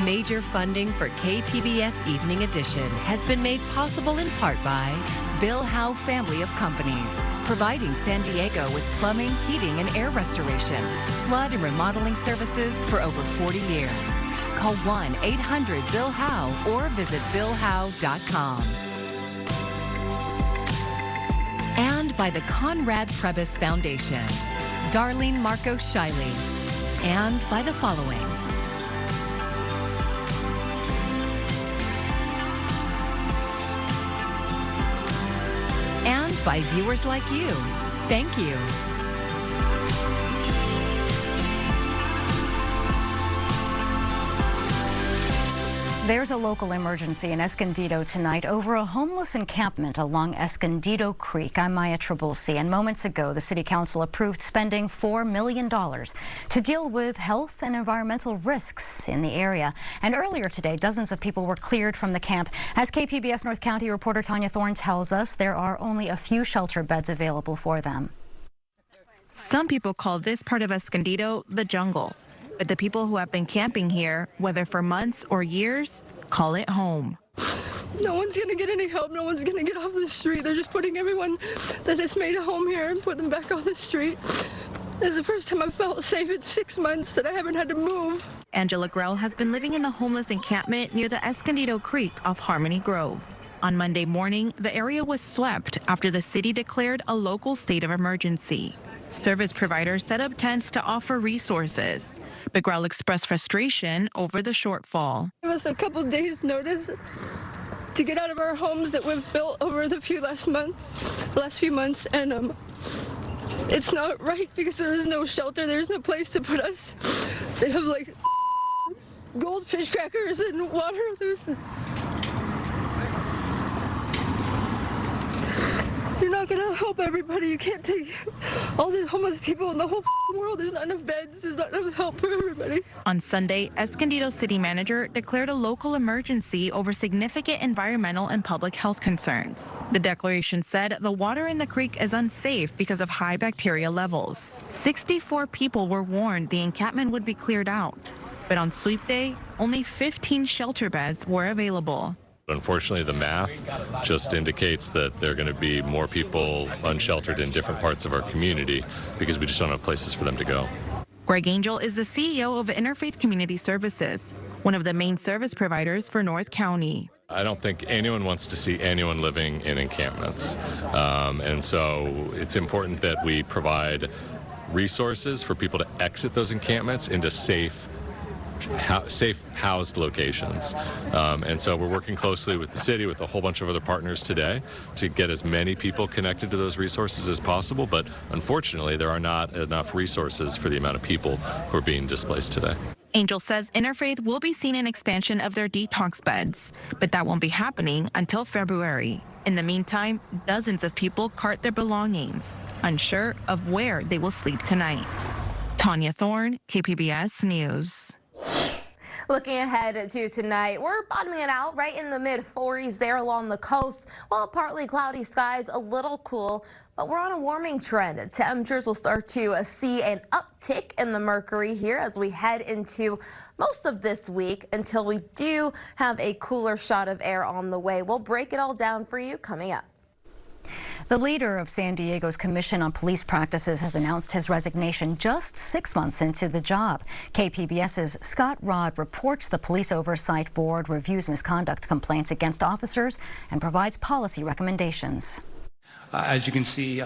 Major funding for KPBS Evening Edition has been made possible in part by Bill Howe Family of Companies, providing San Diego with plumbing, heating, and air restoration, flood and remodeling services for over 40 years. Call 1-800-BILL-HOWE or visit billhowe.com. And by the Conrad Prebys Foundation, Darlene Marcos Shiley, and by the following. And by viewers like you. Thank you. There's a local emergency in Escondido tonight over a homeless encampment along Escondido Creek. I'm Maya Trabulsi, and moments ago the City Council approved spending $4 million to deal with health and environmental risks in the area. And earlier today, dozens of people were cleared from the camp. As KPBS North County reporter Tanya Thorne tells us, there are only a few shelter beds available for them. Some people call this part of Escondido the jungle. But the people who have been camping here, whether for months or years, call it home. No one's going to get any help. No one's going to get off the street. They're just putting everyone that has made a home here and put them back on the street. This is the first time I've felt safe in 6 months that I haven't had to move. Angela Grell has been living in the homeless encampment near the Escondido Creek off Harmony Grove. On Monday morning, the area was swept after the city declared a local state of emergency. Service providers set up tents to offer resources. But Grell expressed frustration over the shortfall. Give us a couple days notice to get out of our homes that we've built over the last few months, and it's not right because there is no shelter. There's no place to put us. They have like goldfish crackers and water. You're not gonna help everybody. You can't take all these homeless people in the whole world. There's not enough beds. There's not enough help for everybody. On Sunday, Escondido city manager declared a local emergency over significant environmental and public health concerns. The declaration said the water in the creek is unsafe because of high bacteria levels. 64 people were warned the encampment would be cleared out. But on sweep day, only 15 shelter beds were available. Unfortunately, the math just indicates that there are going to be more people unsheltered in different parts of our community because we just don't have places for them to go. Greg Angel is the CEO of Interfaith Community Services, one of the main service providers for North County. I don't think anyone wants to see anyone living in encampments. And so it's important that we provide resources for people to exit those encampments into safe housed locations. And so we're working closely with the city, with a whole bunch of other partners today to get as many people connected to those resources as possible. But unfortunately, there are not enough resources for the amount of people who are being displaced today. Angel says Interfaith will be seeing an expansion of their detox beds, but that won't be happening until February. In the meantime, dozens of people cart their belongings, unsure of where they will sleep tonight. Tanya Thorne, KPBS News. Looking ahead to tonight, we're bottoming it out right in the mid-40s there along the coast. Well, partly cloudy skies, a little cool, but we're on a warming trend. Temperatures will start to see an uptick in the mercury here as we head into most of this week until we do have a cooler shot of air on the way. We'll break it all down for you coming up. The leader of San Diego's Commission on Police Practices has announced his resignation just 6 months into the job. KPBS's Scott Rodd reports the Police Oversight Board reviews misconduct complaints against officers and provides policy recommendations. As you can see,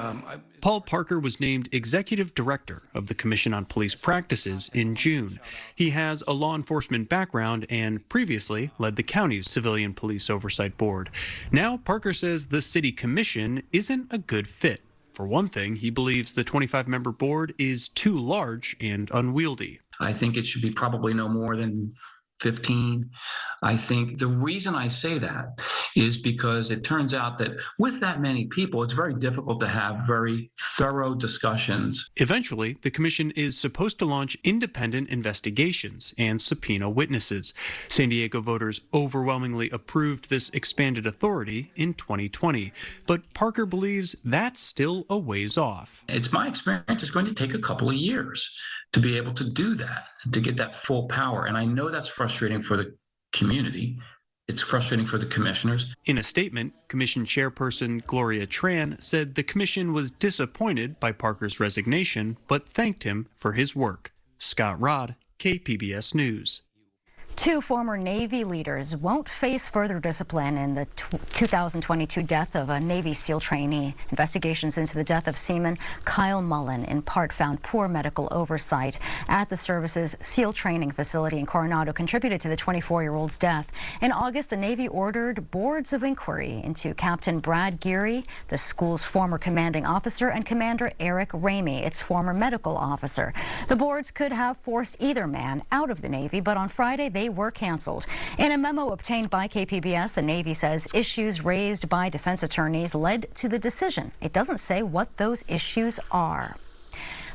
Paul Parker was named Executive Director of the Commission on Police Practices in June. He has a law enforcement background and previously led the county's Civilian Police Oversight Board. Now, Parker says the City Commission isn't a good fit. For one thing, he believes the 25-member board is too large and unwieldy. I think it should be probably no more than 15. I think the reason I say that is because it turns out that with that many people, it's very difficult to have very thorough discussions. Eventually, the commission is supposed to launch independent investigations and subpoena witnesses. San Diego voters overwhelmingly approved this expanded authority in 2020, but Parker believes that's still a ways off. It's my experience it's going to take a couple of years. to be able to do that, to get that full power. And I know that's frustrating for the community. It's frustrating for the commissioners. In a statement, Commission Chairperson Gloria Tran said the commission was disappointed by Parker's resignation, but thanked him for his work. Scott Rodd, KPBS News. 2 former Navy leaders won't face further discipline in the 2022 death of a Navy SEAL trainee. Investigations into the death of Seaman Kyle Mullen in part found poor medical oversight at the service's SEAL training facility in Coronado contributed to the 24-year-old's death. In August, the Navy ordered boards of inquiry into Captain Brad Geary, the school's former commanding officer, and Commander Eric Ramey, its former medical officer. The boards could have forced either man out of the Navy, but on Friday they were canceled. In a memo obtained by KPBS, the Navy says issues raised by defense attorneys led to the decision. It doesn't say what those issues are.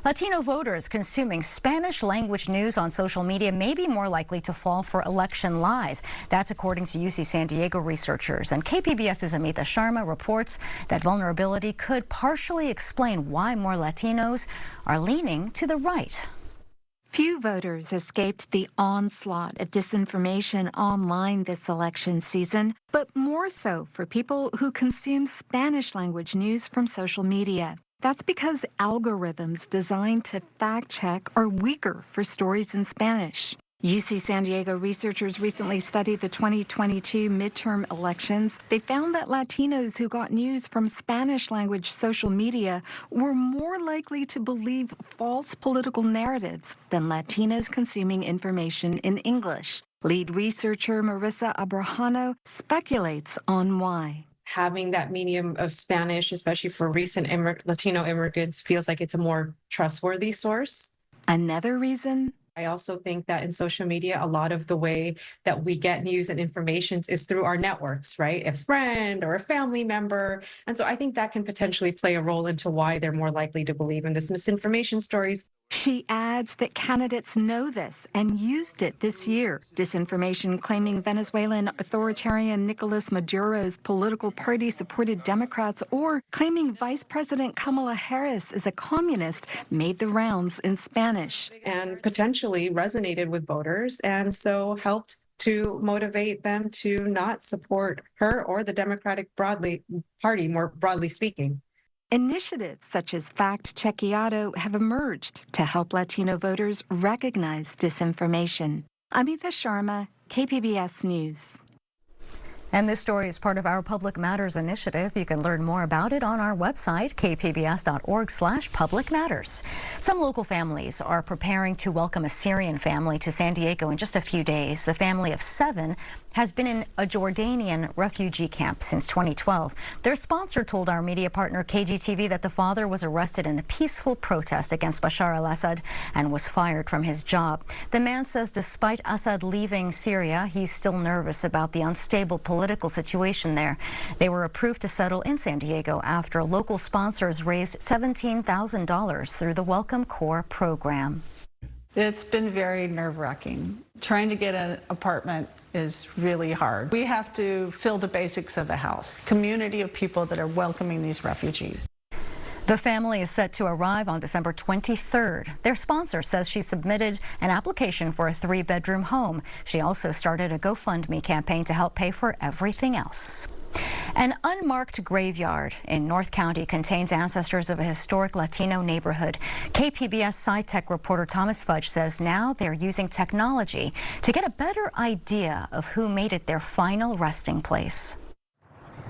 Latino voters consuming Spanish language news on social media may be more likely to fall for election lies. That's according to UC San Diego researchers. And KPBS's Amita Sharma reports that vulnerability could partially explain why more Latinos are leaning to the right. Few voters escaped the onslaught of disinformation online this election season, but more so for people who consume Spanish language news from social media. That's because algorithms designed to fact-check are weaker for stories in Spanish. UC San Diego researchers recently studied the 2022 midterm elections. They found that Latinos who got news from Spanish-language social media were more likely to believe false political narratives than Latinos consuming information in English. Lead researcher Marissa Abrajano speculates on why. Having that medium of Spanish, especially for recent Latino immigrants, feels like it's a more trustworthy source. Another reason? I also think that in social media, a lot of the way that we get news and information is through our networks, right? A friend or a family member. And so I think that can potentially play a role into why they're more likely to believe in this misinformation stories. She adds that candidates know this and used it this year. Disinformation claiming Venezuelan authoritarian Nicolas Maduro's political party supported Democrats or claiming Vice President Kamala Harris is a communist made the rounds in Spanish. And potentially resonated with voters and so helped to motivate them to not support her or the Democratic Party, more broadly speaking. Initiatives such as Fact Chequeado have emerged to help Latino voters recognize disinformation. Amita Sharma, KPBS News. And this story is part of our Public Matters initiative. You can learn more about it on our website, kpbs.org/Public Matters. Some local families are preparing to welcome a Syrian family to San Diego in just a few days. The family of 7 has been in a Jordanian refugee camp since 2012. Their sponsor told our media partner KGTV that the father was arrested in a peaceful protest against Bashar al-Assad and was fired from his job. The man says despite Assad leaving Syria, he's still nervous about the unstable political situation there. They were approved to settle in San Diego after local sponsors raised $17,000 through the Welcome Corps program. It's been very nerve-wracking. Trying to get an apartment is really hard. We have to fill the basics of a house, community of people that are welcoming these refugees. The family is set to arrive on December 23rd. Their sponsor says she submitted an application for a 3-bedroom home. She also started a GoFundMe campaign to help pay for everything else. An unmarked graveyard in North County contains ancestors of a historic Latino neighborhood. KPBS SciTech reporter Thomas Fudge says now they're using technology to get a better idea of who made it their final resting place.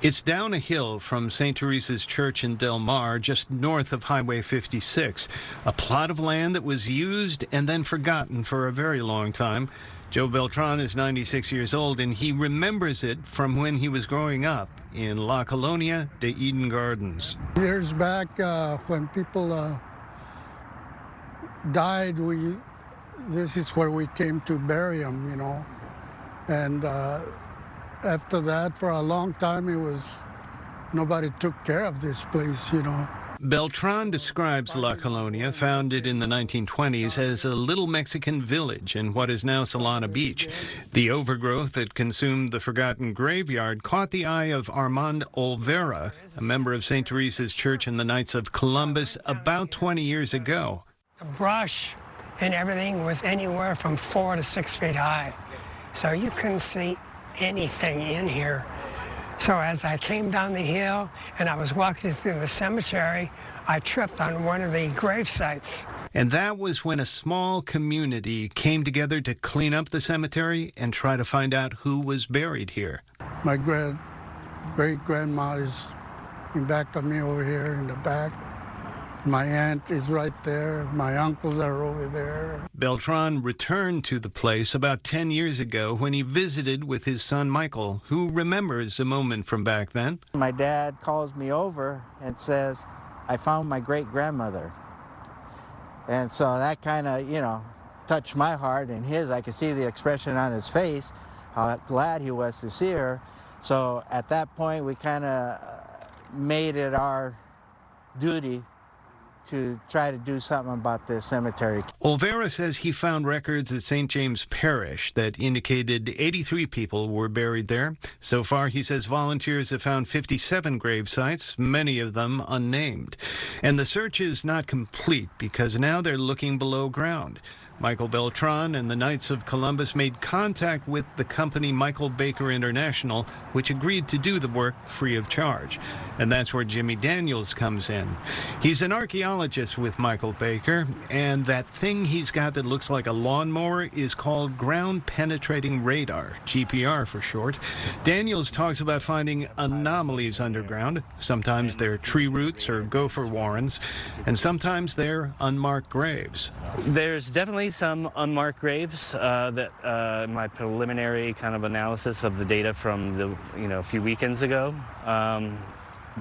It's down a hill from St. Teresa's Church in Del Mar, just north of Highway 56, a plot of land that was used and then forgotten for a very long time. Joe Beltran is 96 years old, and he remembers it from when he was growing up in La Colonia de Eden Gardens. Years back, when people died, this is where we came to bury them, you know. And after that, for a long time, nobody took care of this place, you know. Beltran describes La Colonia, founded in the 1920s, as a little Mexican village in what is now Solana Beach. The overgrowth that consumed the forgotten graveyard caught the eye of Armand Olvera, a member of St. Teresa's Church in the Knights of Columbus, about 20 years ago. The brush and everything was anywhere from 4 to 6 feet high. So you couldn't see anything in here. So as I came down the hill and I was walking through the cemetery, I tripped on one of the grave sites. And that was when a small community came together to clean up the cemetery and try to find out who was buried here. My great-grandma is in back of me over here in the back. My aunt is right there. My uncles are over there. Beltran returned to the place about 10 years ago when he visited with his son Michael, who remembers a moment from back then. My dad calls me over and says, I found my great-grandmother. And so that kind of, touched my heart and his. I could see the expression on his face, how glad he was to see her. So at that point, we kind of made it our duty to try to do something about this cemetery. Olvera says he found records at St. James Parish that indicated 83 people were buried there. So far, he says volunteers have found 57 grave sites, many of them unnamed. And the search is not complete because now they're looking below ground. Michael Beltran and the Knights of Columbus made contact with the company Michael Baker International, which agreed to do the work free of charge. And that's where Jimmy Daniels comes in. He's an archaeologist with Michael Baker, and that thing he's got that looks like a lawnmower is called ground penetrating radar, GPR for short. Daniels talks about finding anomalies underground. Sometimes they're tree roots or gopher warrens, and sometimes they're unmarked graves. There's definitely some unmarked graves that my preliminary kind of analysis of the data from a few weekends ago.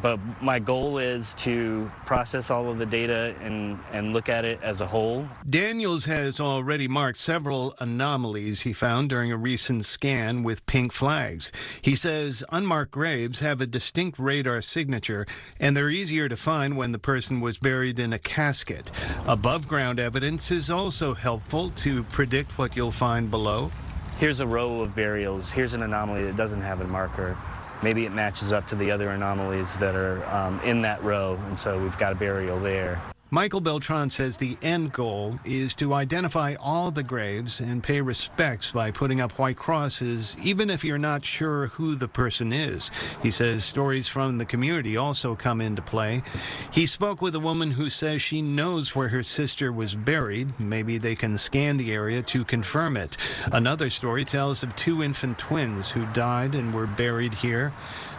But my goal is to process all of the data and look at it as a whole. Daniels has already marked several anomalies he found during a recent scan with pink flags. He says unmarked graves have a distinct radar signature, and they're easier to find when the person was buried in a casket. Above-ground evidence is also helpful to predict what you'll find below. Here's a row of burials. Here's an anomaly that doesn't have a marker. Maybe it matches up to the other anomalies that are in that row, and so we've got a burial there. Michael Beltran says the end goal is to identify all the graves and pay respects by putting up white crosses, even if you're not sure who the person is. He says stories from the community also come into play. He spoke with a woman who says she knows where her sister was buried. Maybe they can scan the area to confirm it. Another story tells of 2 infant twins who died and were buried here.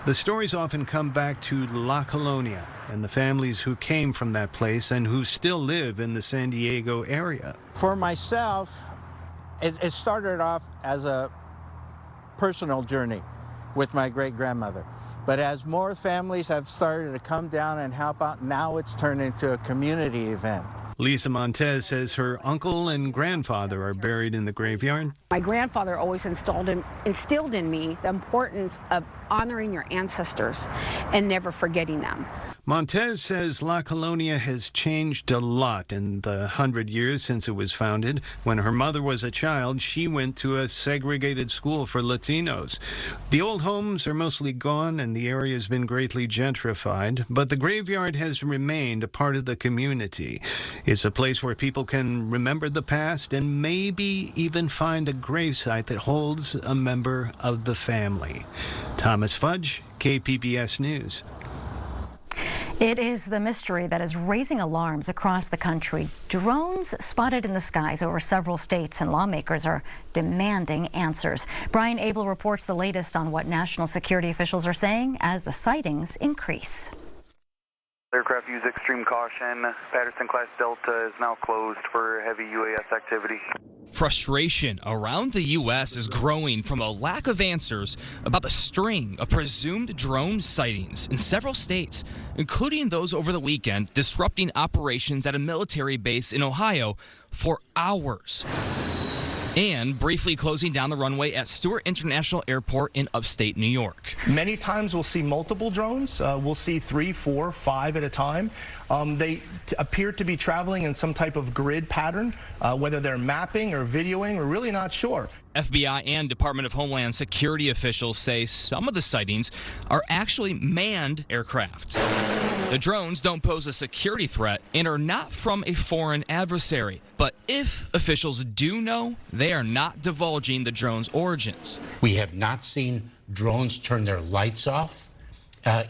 The stories often come back to La Colonia and the families who came from that place and who still live in the San Diego area. For myself, it started off as a personal journey with my great-grandmother. But as more families have started to come down and help out, now it's turned into a community event. Lisa Montez says her uncle and grandfather are buried in the graveyard. My grandfather always instilled in me the importance of honoring your ancestors and never forgetting them. Montez says La Colonia has changed a lot in the 100 years since it was founded. When her mother was a child, she went to a segregated school for Latinos. The old homes are mostly gone and the area has been greatly gentrified, but the graveyard has remained a part of the community. It's a place where people can remember the past and maybe even find a gravesite that holds a member of the family. Thomas Fudge, KPBS News. It is the mystery that is raising alarms across the country. Drones spotted in the skies over several states, and lawmakers are demanding answers. Brian Abel reports the latest on what national security officials are saying as the sightings increase. Aircraft use extreme caution. Patterson-class Delta is now closed for heavy UAS activity. Frustration around the U.S. is growing from a lack of answers about the string of presumed drone sightings in several states, including those over the weekend disrupting operations at a military base in Ohio for hours, and briefly closing down the runway at Stewart International Airport in upstate New York. Many times we'll see multiple drones. We'll see 3, 4, 5 at a time. They appear to be traveling in some type of grid pattern. Whether they're mapping or videoing, we're really not sure. FBI and Department of Homeland Security officials say some of the sightings are actually manned aircraft. The drones don't pose a security threat and are not from a foreign adversary. But if officials do know, they are not divulging the drone's origins. We have not seen drones turn their lights off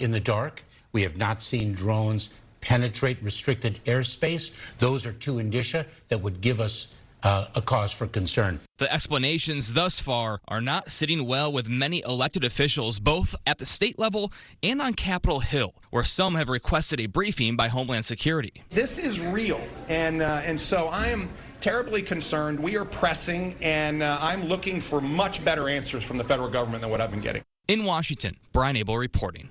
in the dark. We have not seen drones penetrate restricted airspace. Those are two indicia that would give us a cause for concern. The explanations thus far are not sitting well with many elected officials, both at the state level and on Capitol Hill, where some have requested a briefing by Homeland Security. This is real, and so I am terribly concerned. We are pressing, and I'm looking for much better answers from the federal government than what I've been getting. In Washington, Brian Abel reporting.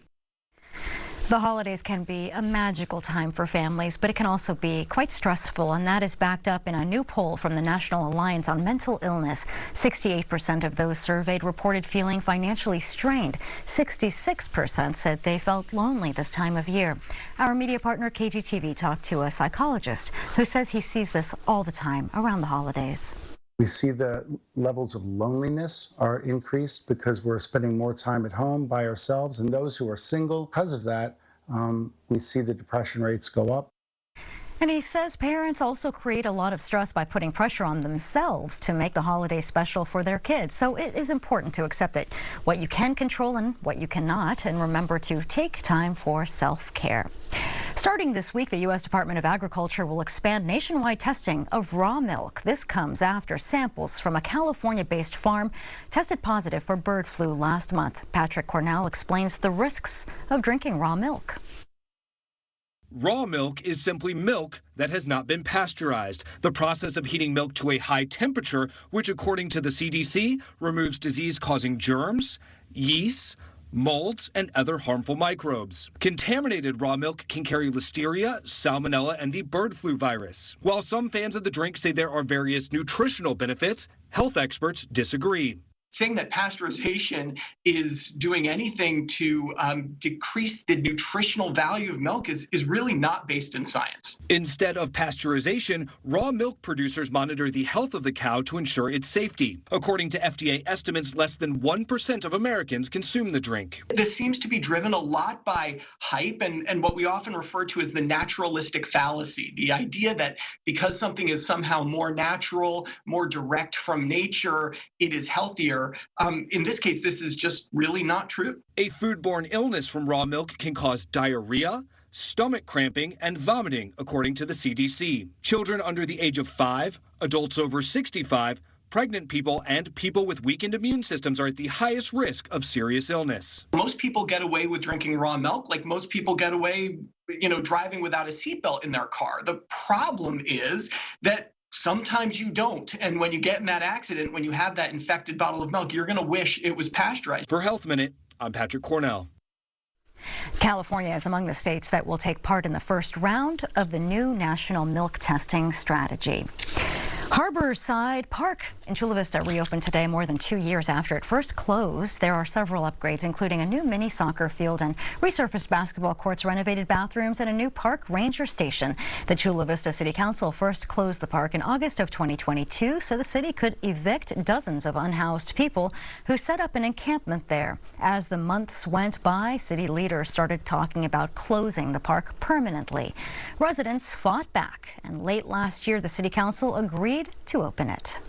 The holidays can be a magical time for families, but it can also be quite stressful, and that is backed up in a new poll from the National Alliance on Mental Illness. 68% of those surveyed reported feeling financially strained. 66% said they felt lonely this time of year. Our media partner KGTV talked to a psychologist who says he sees this all the time around the holidays. We see the levels of loneliness are increased because we're spending more time at home by ourselves. And those who are single, because of that, we see the depression rates go up. And he says parents also create a lot of stress by putting pressure on themselves to make the holiday special for their kids. So it is important to accept that what you can control and what you cannot, and remember to take time for self-care. Starting this week, the U.S. Department of Agriculture will expand nationwide testing of raw milk. This comes after samples from a California-based farm tested positive for bird flu last month. Patrick Cornell explains the risks of drinking raw milk. Raw milk is simply milk that has not been pasteurized, the process of heating milk to a high temperature, which according to the CDC removes disease-causing germs, yeasts, molds, and other harmful microbes. Contaminated raw milk can carry listeria, salmonella, and the bird flu virus. While some fans of the drink say there are various nutritional benefits, health experts disagree. Saying that pasteurization is doing anything to decrease the nutritional value of milk is really not based in science. Instead of pasteurization, raw milk producers monitor the health of the cow to ensure its safety. According to FDA estimates, less than 1% of Americans consume the drink. This seems to be driven a lot by hype and what we often refer to as the naturalistic fallacy, the idea that because something is somehow more natural, more direct from nature, it is healthier. In this case, this is just really not true. A foodborne illness from raw milk can cause diarrhea, stomach cramping, and vomiting, according to the CDC. Children under the age of 5, adults over 65, pregnant people, and people with weakened immune systems are at the highest risk of serious illness. Most people get away with drinking raw milk like most people get away, driving without a seatbelt in their car. The problem is that sometimes you don't. And when you get in that accident, when you have that infected bottle of milk, you're going to wish it was pasteurized. For Health Minute, I'm Patrick Cornell. California is among the states that will take part in the first round of the new national milk testing strategy. Harborside Park in Chula Vista reopened today more than 2 years after it first closed. There are several upgrades, including a new mini soccer field and resurfaced basketball courts, renovated bathrooms, and a new park ranger station. The Chula Vista City Council first closed the park in August of 2022 so the city could evict dozens of unhoused people who set up an encampment there. As the months went by, city leaders started talking about closing the park permanently. Residents fought back, and late last year the City Council agreed to open it.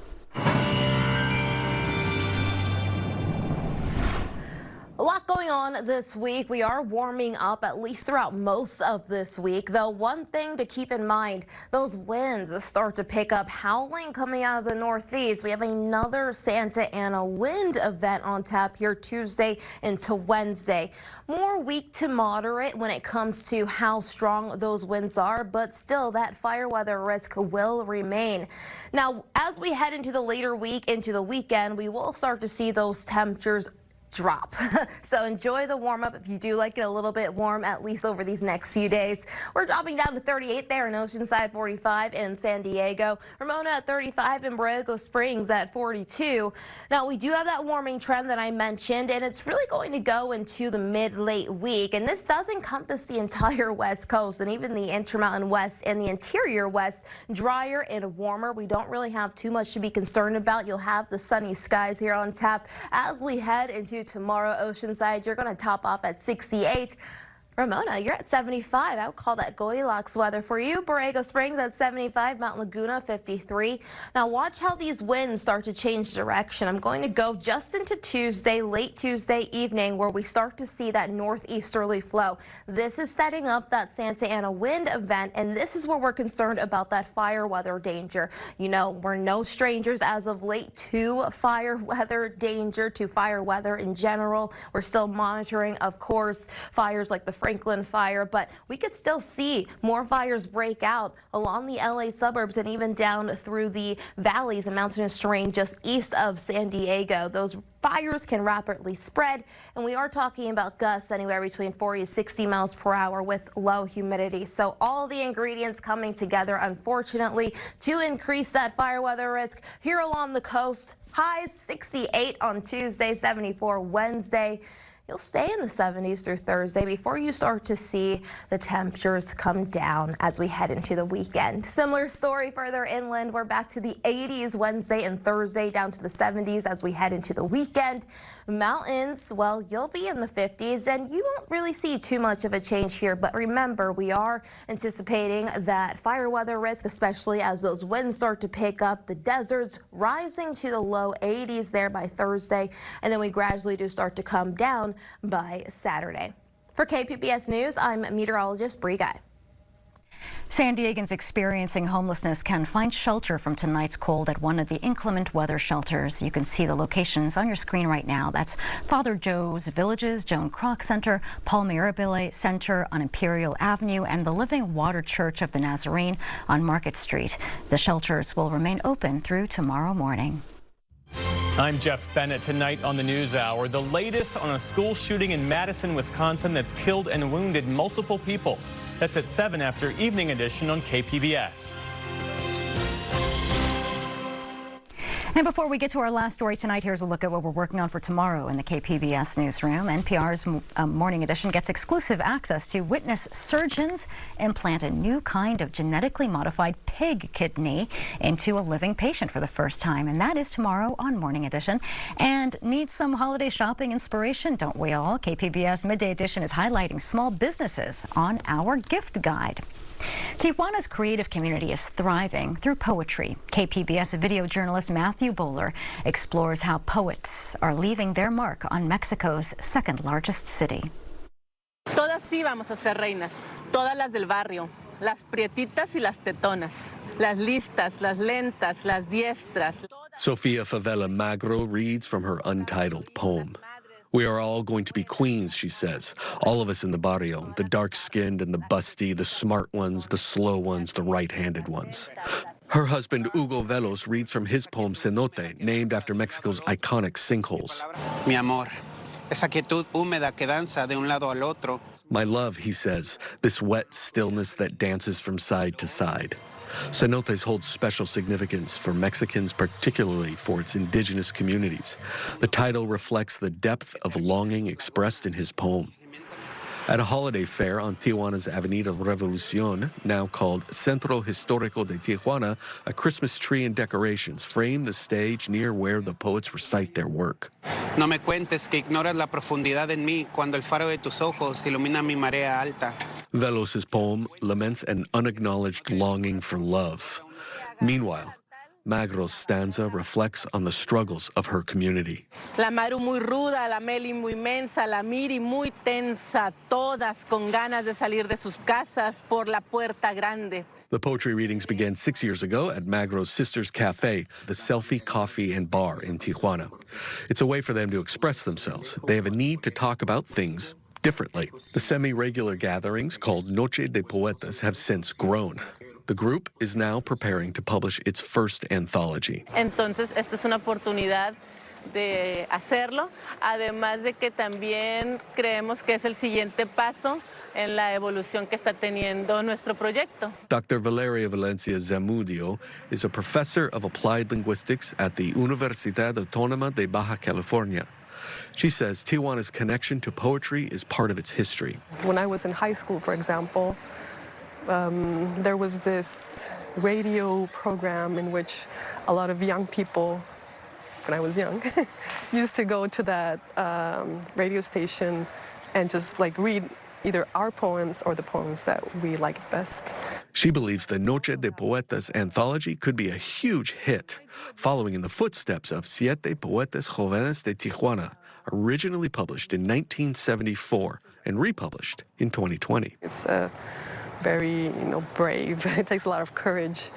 A lot going on this week. We are warming up at least throughout most of this week, though one thing to keep in mind, those winds start to pick up, howling coming out of the northeast. We have another Santa Ana wind event on tap here Tuesday into Wednesday. More weak to moderate when it comes to how strong those winds are, but still that fire weather risk will remain. Now, as we head into the later week, into the weekend, we will start to see those temperatures drop. So enjoy the warm up if you do like it a little bit warm, at least over these next few days. We're dropping down to 38 there in Oceanside, 45 in San Diego, Ramona at 35, and Borrego Springs at 42. Now we do have that warming trend that I mentioned, and it's really going to go into the mid-late week, and this does encompass the entire West Coast and even the Intermountain West and the interior West. Drier and warmer. We don't really have too much to be concerned about. You'll have the sunny skies here on tap as we head into tomorrow. Oceanside, you're going to top off at 68. Ramona, you're at 75. I would call that Goldilocks weather for you. Borrego Springs at 75, Mount Laguna 53. Now watch how these winds start to change direction. I'm going to go just into Tuesday, late Tuesday evening, where we start to see that northeasterly flow. This is setting up that Santa Ana wind event, and this is where we're concerned about that fire weather danger. You know, we're no strangers as of late to fire weather danger, to fire weather in general. We're still monitoring, of course, fires like the Franklin fire, but we could still see more fires break out along the LA suburbs and even down through the valleys and mountainous terrain just east of San Diego. Those fires can rapidly spread, and we are talking about gusts anywhere between 40 to 60 miles per hour with low humidity. So all the ingredients coming together, unfortunately, to increase that fire weather risk here along the coast. Highs 68 on Tuesday, 74 Wednesday. You'll stay in the 70s through Thursday before you start to see the temperatures come down as we head into the weekend. Similar story further inland. We're back to the 80s Wednesday and Thursday, down to the 70s as we head into the weekend. Mountains, well, you'll be in the 50s, and you won't really see too much of a change here. But remember, we are anticipating that fire weather risk, especially as those winds start to pick up. The deserts rising to the low 80s there by Thursday, and then we gradually do start to come down by Saturday. For KPBS News, I'm meteorologist Bree Guy. San Diegans experiencing homelessness can find shelter from tonight's cold at one of the inclement weather shelters. You can see the locations on your screen right now. That's Father Joe's Villages, Joan Kroc Center, Paul Mirabile Center on Imperial Avenue, and the Living Water Church of the Nazarene on Market Street. The shelters will remain open through tomorrow morning. I'm Jeff Bennett. Tonight on the NewsHour, the latest on a school shooting in Madison, Wisconsin that's killed and wounded multiple people. That's at 7 after Evening Edition on KPBS. And before we get to our last story tonight, here's a look at what we're working on for tomorrow in the KPBS newsroom. NPR's Morning Edition gets exclusive access to witness surgeons implant a new kind of genetically modified pig kidney into a living patient for the first time. And that is tomorrow on Morning Edition. And need some holiday shopping inspiration, don't we all? KPBS Midday Edition is highlighting small businesses on our gift guide. Tijuana's creative community is thriving through poetry. KPBS video journalist Matthew Bowler explores how poets are leaving their mark on Mexico's second largest city. Todas sí vamos a ser reinas, todas las del barrio, las prietitas y las tetonas, las listas, las lentas, las diestras. Sofia Favela Magro reads from her untitled poem. We are all going to be queens, she says. All of us in the barrio, the dark-skinned and the busty, the smart ones, the slow ones, the right-handed ones. Her husband, Hugo Velos, reads from his poem Cenote, named after Mexico's iconic sinkholes. Mi amor, esa quietud húmeda que danza de un lado al otro. My love, he says, this wet stillness that dances from side to side. Cenotes holds special significance for Mexicans, particularly for its indigenous communities. The title reflects the depth of longing expressed in his poem. At a holiday fair on Tijuana's Avenida Revolucion, now called Centro Histórico de Tijuana, a Christmas tree and decorations frame the stage near where the poets recite their work. No me cuentes que ignoras la profundidad en mí cuando el faro de tus ojos ilumina mi marea alta. Velos's poem laments an unacknowledged longing for love. Meanwhile, Magro's stanza reflects on the struggles of her community. La Maru muy ruda, la Meli muy mensa, la Miri muy tensa, todas con ganas de salir de sus casas por la puerta grande. The poetry readings began 6 years ago at Magro's Sisters Cafe, the selfie, coffee, and bar in Tijuana. It's a way for them to express themselves. They have a need to talk about things differently. The semi-regular gatherings, called Noche de Poetas, have since grown. The group is now preparing to publish its first anthology. Entonces, esta es una oportunidad de hacerlo, además de que también creemos que es el siguiente paso en la evolución que está teniendo nuestro proyecto. Dr. Valeria Valencia Zamudio is a professor of applied linguistics at the Universidad Autónoma de Baja California. She says Tijuana's connection to poetry is part of its history. When I was in high school, for example, there was this radio program in which a lot of young people, when I was young, used to go to that radio station and just like read either our poems or the poems that we like best. She believes the Noche de Poetas anthology could be a huge hit, following in the footsteps of Siete Poetas Jóvenes de Tijuana, originally published in 1974 and republished in 2020. It's very, brave. It takes a lot of courage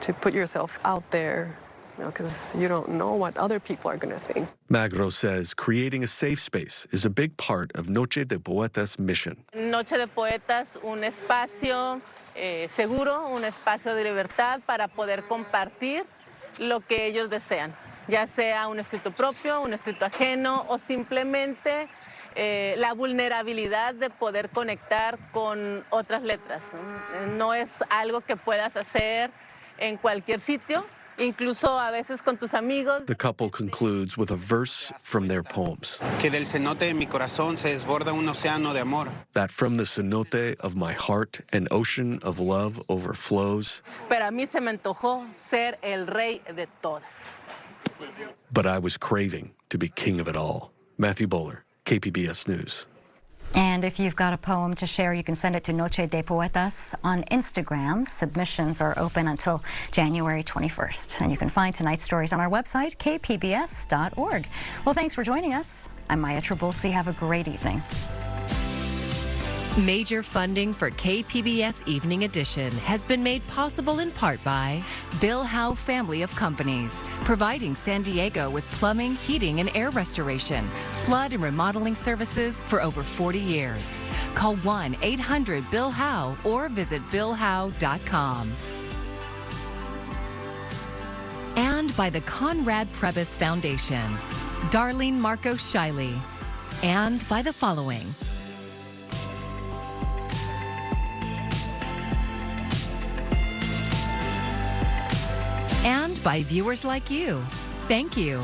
to put yourself out there, because you don't know what other people are going to think. Magro says creating a safe space is a big part of Noche de Poetas' mission. Noche de Poetas, un espacio seguro, un espacio de libertad para poder compartir lo que ellos desean, ya sea un escrito propio, un escrito ajeno o simplemente la vulnerabilidad de poder conectar con otras letras. No es algo que puedas hacer en cualquier sitio, incluso a veces con tus amigos. The couple concludes with a verse from their poems. Que del cenote de mi corazón se desborda un océano de amor. That from the cenote of my heart, an ocean of love overflows. Pero a mí se me antojó ser el rey de todas. But I was craving to be king of it all. Matthew Bowler, KPBS News. And if you've got a poem to share, you can send it to Noche de Poetas on Instagram. Submissions are open until January 21st. And you can find tonight's stories on our website, kpbs.org. Well, thanks for joining us. I'm Maya Trabulsi. Have a great evening. Major funding for KPBS Evening Edition has been made possible in part by Bill Howe Family of Companies, providing San Diego with plumbing, heating, and air restoration, flood and remodeling services for over 40 years. Call 1-800-BILL-HOWE or visit billhowe.com. And by the Conrad Prebys Foundation, Darlene Marcos Shiley, and by the following. And by viewers like you. Thank you.